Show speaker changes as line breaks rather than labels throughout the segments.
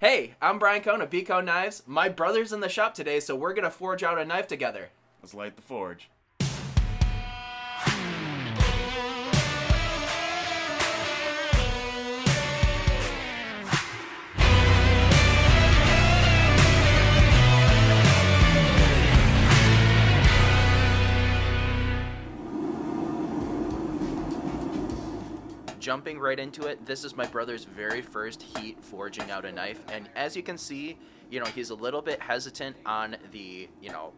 Hey, I'm Brian Cohn of Beco Knives. My brother's in the shop today, so we're gonna forge out a knife together.
Let's light the forge.
Jumping right into it, this is my brother's very first heat forging out a knife, and as you can see, he's a little bit hesitant on the,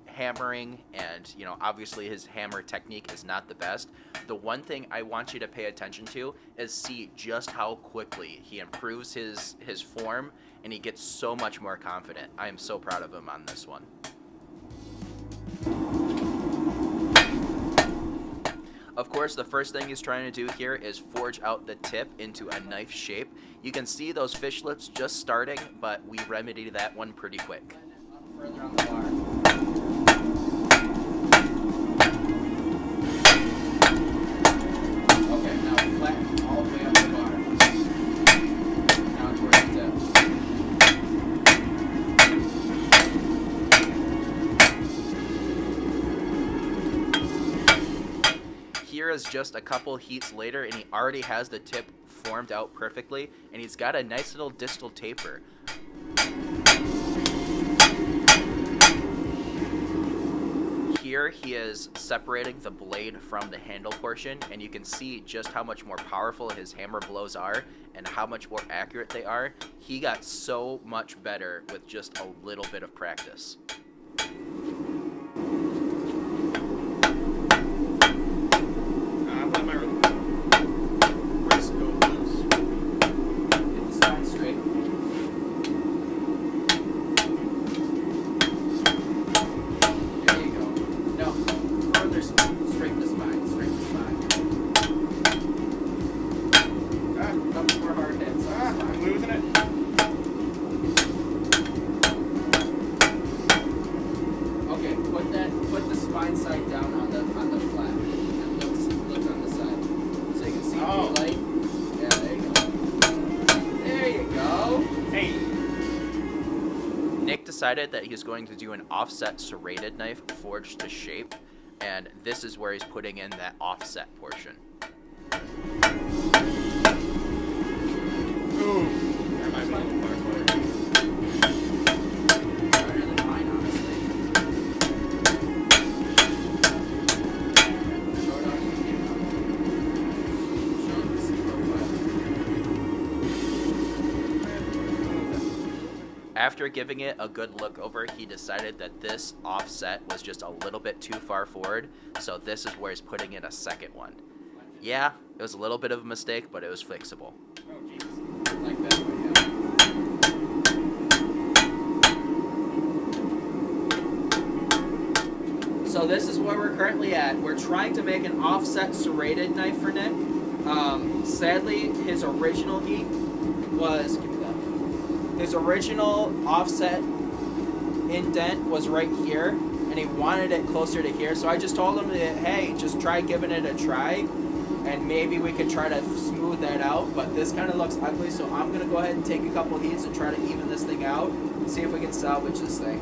hammering, and, obviously his hammer technique is not the best. The one thing I want you to pay attention to is see just how quickly he improves his form, and he gets so much more confident. I am so proud of him on this one. Of course, the first thing he's trying to do here is forge out the tip into a knife shape. You can see those fish lips just starting, but we remedied that one pretty quick. Further on the bar. Okay, now flatten all the way up the bar. Now towards the tip. Here is just a couple heats later, and he already has the tip formed out perfectly, and he's got a nice little distal taper. Here he is separating the blade from the handle portion, and you can see just how much more powerful his hammer blows are and how much more accurate they are. He got so much better with just a little bit of practice. Side down on the flat and look on the side so you can see the light. Yeah, there you go. Hey. Nick decided that he's going to do an offset serrated knife forged to shape, and this is where he's putting in that offset portion.
Ooh, that might be a little far.
After giving it a good look over, he decided that this offset was just a little bit too far forward, so this is where he's putting in a second one. Yeah, it was a little bit of a mistake, but it was fixable.
Oh, jeez. Like that
way, yeah. So this is where we're currently at. We're trying to make an offset serrated knife for Nick. Sadly, his original heat was... His original offset indent was right here, and he wanted it closer to here. So I just told him that, hey, just try giving it a try, and maybe we could try to smooth that out. But this kind of looks ugly, so I'm going to go ahead and take a couple heats and try to even this thing out and see if we can salvage this thing.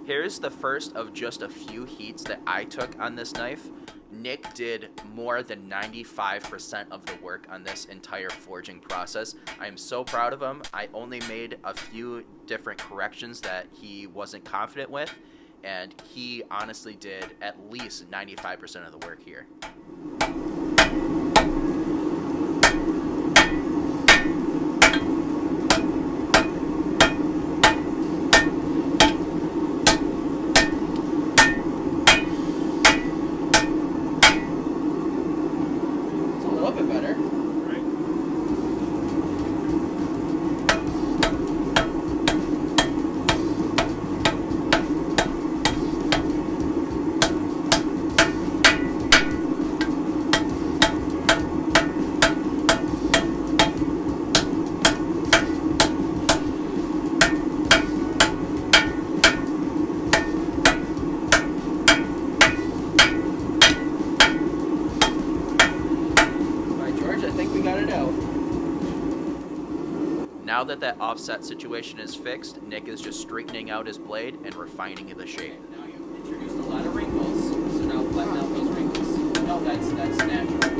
Here's the first of just a few heats that I took on this knife. Nick did more than 95% of the work on this entire forging process. I am so proud of him. I only made a few different corrections that he wasn't confident with, and he honestly did at least 95% of the work here.
Now that that offset situation is fixed, Nick is just straightening out his blade and refining the shape.
Now you introduced a lot of wrinkles, so now flatten out those wrinkles. No, that's natural.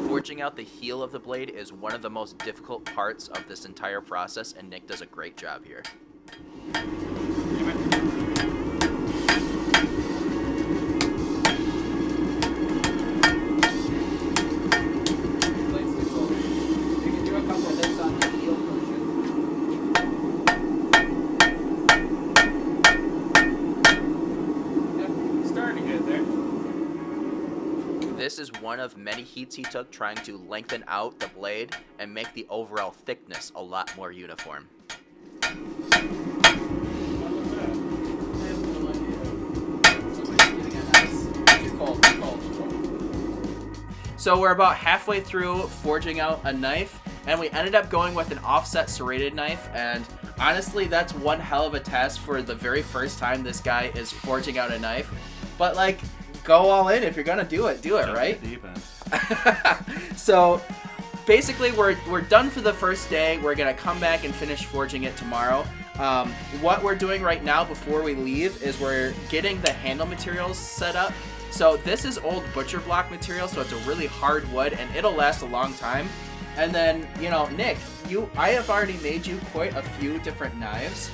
Forging out the heel of the blade is one of the most difficult parts of this entire process, and Nick does a great job here. This is one of many heats he took trying to lengthen out the blade and make the overall thickness a lot more uniform. So we're about halfway through forging out a knife, and we ended up going with an offset serrated knife, and honestly that's one hell of a test for the very first time this guy is forging out a knife. But like, go all in. If you're gonna do it, right?
Deep end.
So basically we're done for the first day. We're gonna come back and finish forging it tomorrow. What we're doing right now before we leave is we're getting the handle materials set up. So this is old butcher block material, so it's a really hard wood and it'll last a long time. And then, you know, Nick, I have already made you quite a few different knives.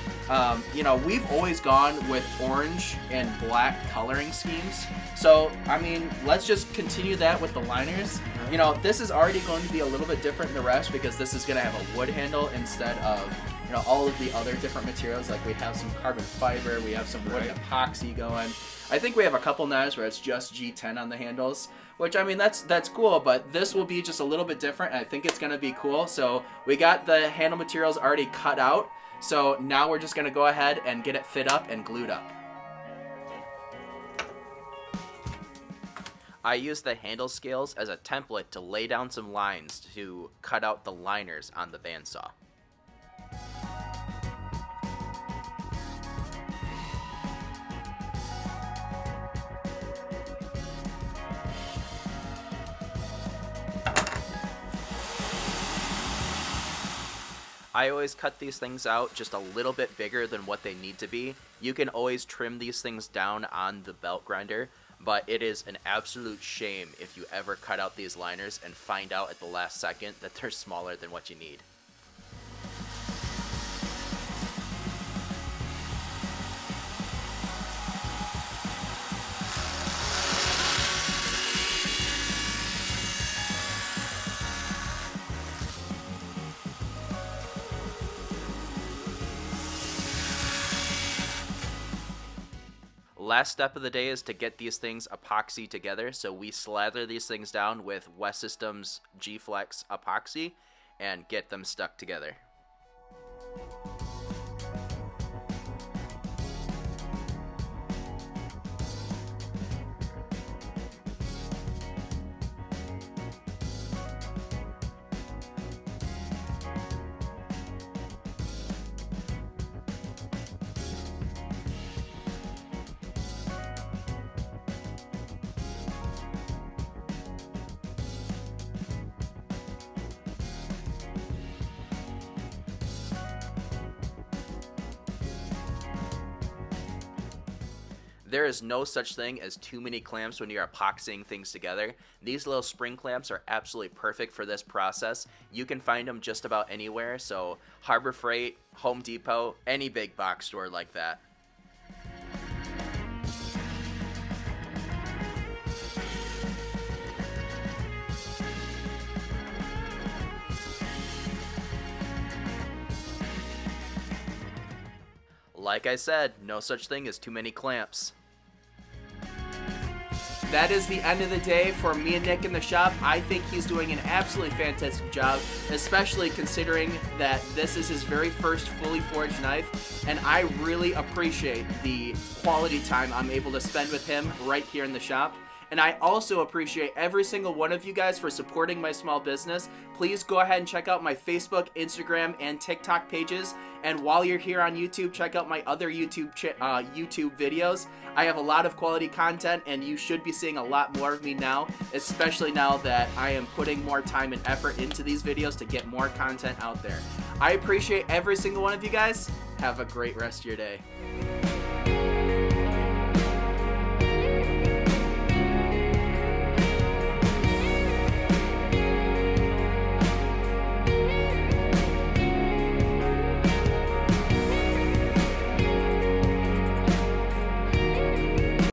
You know, we've always gone with orange and black coloring schemes. So, I mean, let's just continue that with the liners. You know, this is already going to be a little bit different than the rest because this is going to have a wood handle instead of, you know, all of the other different materials. Like we have some carbon fiber, we have some wood epoxy going. I think we have a couple knives where it's just G10 on the handles, which, I mean, that's cool, but this will be just a little bit different. I think it's going to be cool. So we got the handle materials already cut out. So now we're just going to go ahead and get it fit up and glued up. I use the handle scales as a template to lay down some lines to cut out the liners on the bandsaw. I always cut these things out just a little bit bigger than what they need to be. You can always trim these things down on the belt grinder, but it is an absolute shame if you ever cut out these liners and find out at the last second that they're smaller than what you need. Last step of the day is to get these things epoxy together. So we slather these things down with West Systems G-Flex epoxy and get them stuck together. There is no such thing as too many clamps when you're epoxying things together. These little spring clamps are absolutely perfect for this process. You can find them just about anywhere, so Harbor Freight, Home Depot, any big box store like that. Like I said, no such thing as too many clamps.
That is the end of the day for me and Nick in the shop. I think he's doing an absolutely fantastic job, especially considering that this is his very first fully forged knife, and I really appreciate the quality time I'm able to spend with him right here in the shop.
And I also appreciate every single one of you guys for supporting my small business. Please go ahead and check out my Facebook, Instagram, and TikTok pages. And while you're here on YouTube, check out my other YouTube videos. I have a lot of quality content, and you should be seeing a lot more of me now, especially now that I am putting more time and effort into these videos to get more content out there. I appreciate every single one of you guys. Have a great rest of your day.